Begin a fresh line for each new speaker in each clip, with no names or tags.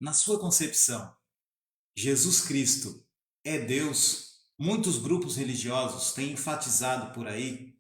Na sua concepção, Jesus Cristo é Deus? Muitos grupos religiosos têm enfatizado por aí,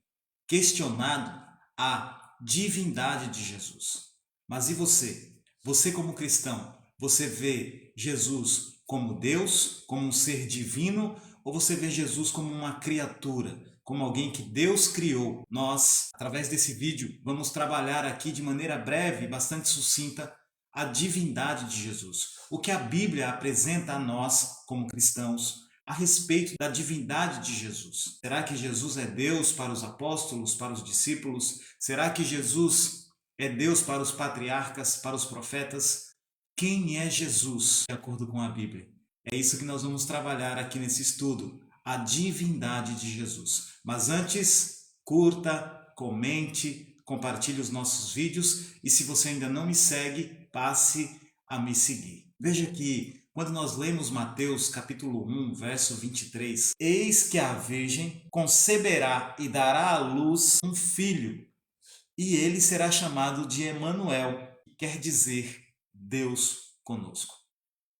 questionado a divindade de Jesus. Mas e você? Você como cristão, você vê Jesus como Deus, como um ser divino, ou você vê Jesus como uma criatura, como alguém que Deus criou? Nós, através desse vídeo, vamos trabalhar aqui de maneira breve e bastante sucinta a divindade de Jesus. O que a Bíblia apresenta a nós, como cristãos, a respeito da divindade de Jesus. Será que Jesus é Deus para os apóstolos, para os discípulos? Será que Jesus é Deus para os patriarcas, para os profetas? Quem é Jesus, de acordo com a Bíblia? É isso que nós vamos trabalhar aqui nesse estudo, a divindade de Jesus. Mas antes, curta, comente, compartilhe os nossos vídeos e se você ainda não me segue, passe a me seguir. Veja que quando nós lemos Mateus capítulo 1, verso 23, eis que a virgem conceberá e dará à luz um filho, e ele será chamado de Emanuel, que quer dizer Deus conosco.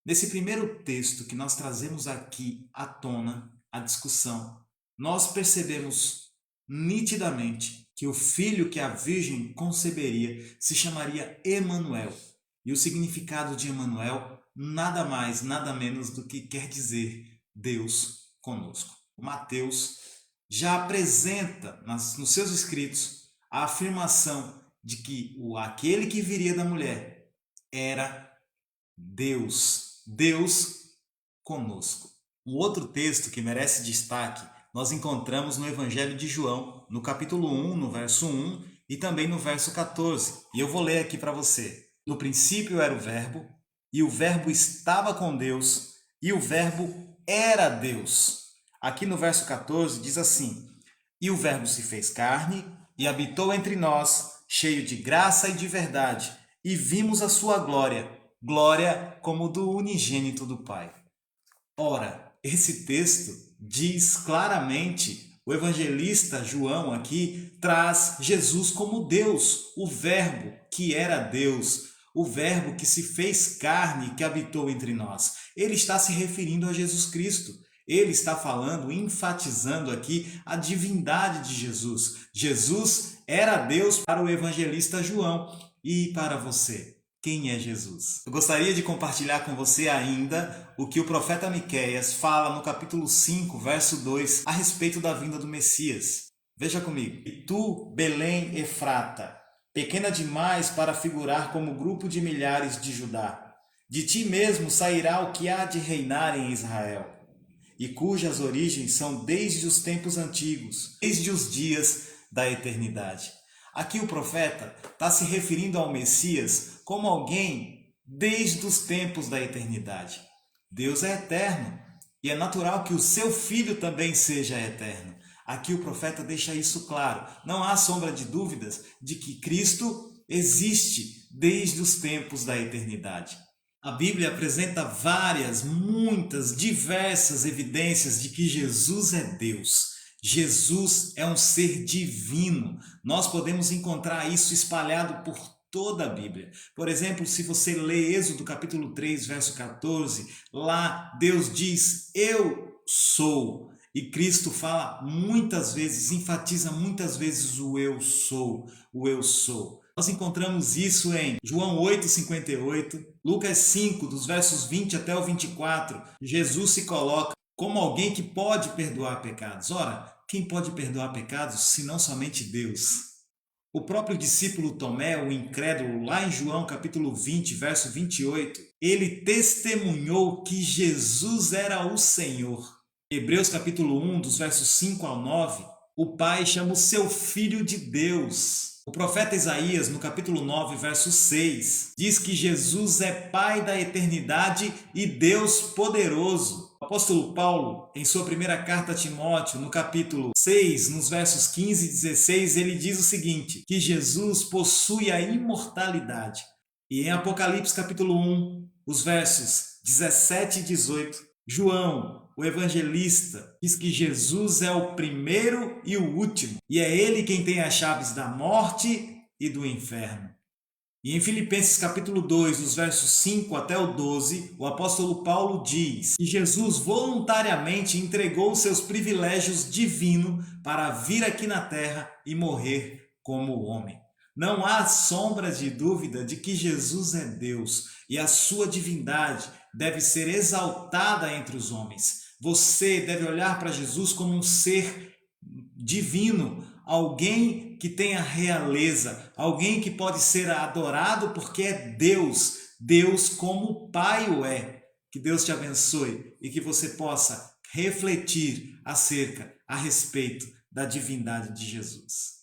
Nesse primeiro texto que nós trazemos aqui à tona, a discussão, nós percebemos nitidamente que o filho que a virgem conceberia se chamaria Emanuel. E o significado de Emanuel nada mais, nada menos do que quer dizer Deus conosco. Mateus já apresenta nos seus escritos a afirmação de que aquele que viria da mulher era Deus, Deus conosco. Um outro texto que merece destaque nós encontramos no Evangelho de João, no capítulo 1, no verso 1 e também no verso 14. E eu vou ler aqui para você. No princípio era o Verbo, e o Verbo estava com Deus, e o Verbo era Deus. Aqui no verso 14 diz assim: E o Verbo se fez carne e habitou entre nós, cheio de graça e de verdade, e vimos a sua glória, glória como do unigênito do Pai. Ora, esse texto diz claramente, o evangelista João aqui traz Jesus como Deus, o Verbo que era Deus, o Verbo que se fez carne e que habitou entre nós. Ele está se referindo a Jesus Cristo. Ele está falando, enfatizando aqui a divindade de Jesus. Jesus era Deus para o evangelista João e para você. Quem é Jesus? Eu gostaria de compartilhar com você ainda o que o profeta Miqueias fala no capítulo 5, verso 2, a respeito da vinda do Messias. Veja comigo. E tu, Belém Efrata, pequena demais para figurar como grupo de milhares de Judá, de ti mesmo sairá o que há de reinar em Israel, e cujas origens são desde os tempos antigos, desde os dias da eternidade. Aqui o profeta está se referindo ao Messias como alguém desde os tempos da eternidade. Deus é eterno e é natural que o seu filho também seja eterno. Aqui o profeta deixa isso claro. Não há sombra de dúvidas de que Cristo existe desde os tempos da eternidade. A Bíblia apresenta muitas, diversas evidências de que Jesus é Deus. Jesus é um ser divino. Nós podemos encontrar isso espalhado por toda a Bíblia. Por exemplo, se você lê Êxodo capítulo 3, verso 14, lá Deus diz, eu sou. E Cristo fala muitas vezes, enfatiza muitas vezes o eu sou, o eu sou. Nós encontramos isso em João 8,58, Lucas 5, dos versos 20 até o 24. Jesus se coloca como alguém que pode perdoar pecados. Ora, quem pode perdoar pecados senão somente Deus? O próprio discípulo Tomé, o incrédulo, lá em João capítulo 20, verso 28, ele testemunhou que Jesus era o Senhor. Hebreus capítulo 1, dos versos 5 ao 9, o Pai chama o seu Filho de Deus. O profeta Isaías, no capítulo 9, verso 6, diz que Jesus é Pai da eternidade e Deus poderoso. O apóstolo Paulo, em sua primeira carta a Timóteo, no capítulo 6, nos versos 15 e 16, ele diz o seguinte, que Jesus possui a imortalidade. E em Apocalipse capítulo 1, os versos 17 e 18, João, o evangelista, diz que Jesus é o primeiro e o último, e é ele quem tem as chaves da morte e do inferno. E em Filipenses capítulo 2, dos versos 5 até o 12, o apóstolo Paulo diz que Jesus voluntariamente entregou os seus privilégios divinos para vir aqui na terra e morrer como homem. Não há sombra de dúvida de que Jesus é Deus e a sua divindade deve ser exaltada entre os homens. Você deve olhar para Jesus como um ser divino, alguém que tenha realeza, alguém que pode ser adorado porque é Deus, Deus como o Pai o é. Que Deus te abençoe e que você possa refletir a respeito da divindade de Jesus.